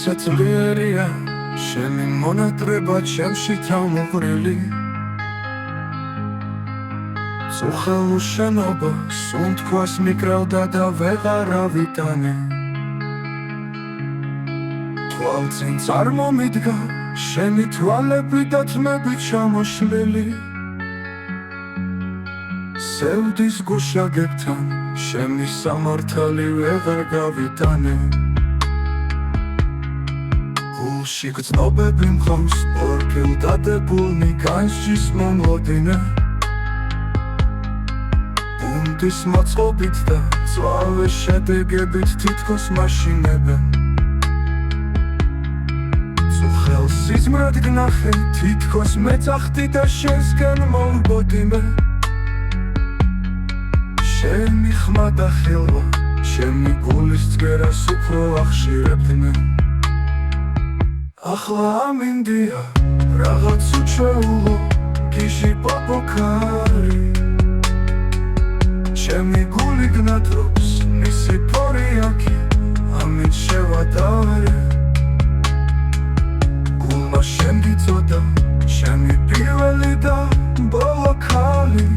საწლიერია შენი მონატრება ჩემში თავმოყრილი წუხელ შენობას უნთქვას მიკრავდა და ვეღარავიტანე თვალწინ წარმომიდგა შენი თვალები და თმები ჩამოშლილი სევდის გუშაგებთან შენი სამართალი ვეღარ გავიტანე გულში გრძნობები მყავს ორკილ დადებულნი განსჯის მომოდინე უნდის მოწყობით და წვავე შედეგებით თითქოს მაშინებენ წუხელ სიზმრად გნახე თითქოს მეძახდი და შენსგან მომბოდიმე შენი ხმა და ხელვა ჩემი გულის წვერას უფრო ახშირებდნენ ახლა ამინდია რაღაც უჩვეულო გიჟი პაპოკარი ჩემი გული გნადრობს მისი ფორიაკი ამით შევადარე გულმა შემდიწოდა ჩემი პირველი და ბოლო ქალი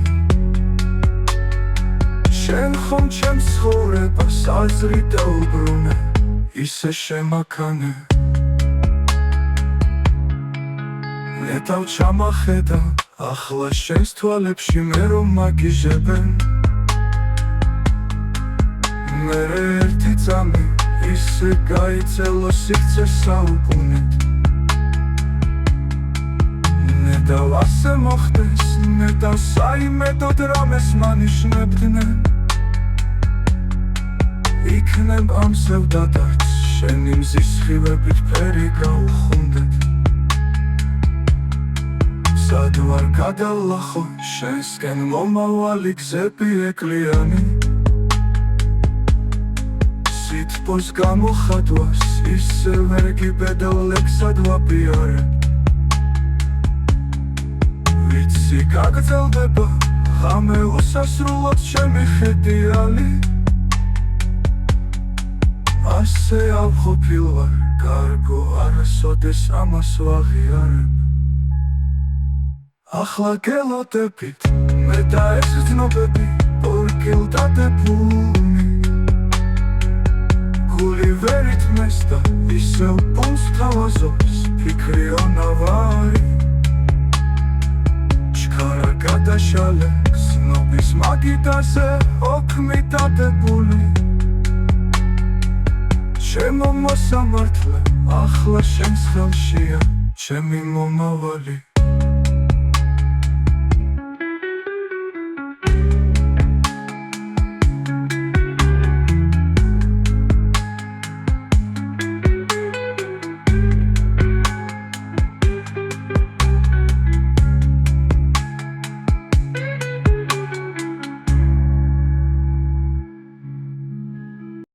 შენ ხომ ჩემს ცხოვრებას აზრი დაუბრუნე ისე შემაქანე ნეტავ ჩამახედა ახლა შენს თვალებში მე რომ მაგიჟებენ მერე ერთი წამი ისე გაიცელო სივრცე საუკუნით ნეტავ ასე მოხდეს ნეტავ საიმედოდ რამეს მანიშნებდნენ იქნებ ამ სევდადარც შენი მზის სხივებით ფერი გაუხუნდეთ სად ვარ გადალახო შენსკენ მომავალი გზები ეკლიანი სითბოს გამოხატვას ისე ვერ გიბედავ ლექსად ვაპიარე ვიცი გაგრძელდება ღამე უსასრულოდ ჩემი ხედიალი ასე ავყოფილ ვარ კარგო არასოდეს ამას ვაღიარებ ახლა გელოდებით მე და ეს გრძნობები ორკილ დადებულნი გული ვერ ითმეს და ისევ პუნს თავაზობს ფიქრი ონავარი ჩქარა გადაშალე გზნობის მაგიდაზე ოქმი დადებული ჩემო მოსამართლე ახლა შენს ხელშია ჩემი მომავალი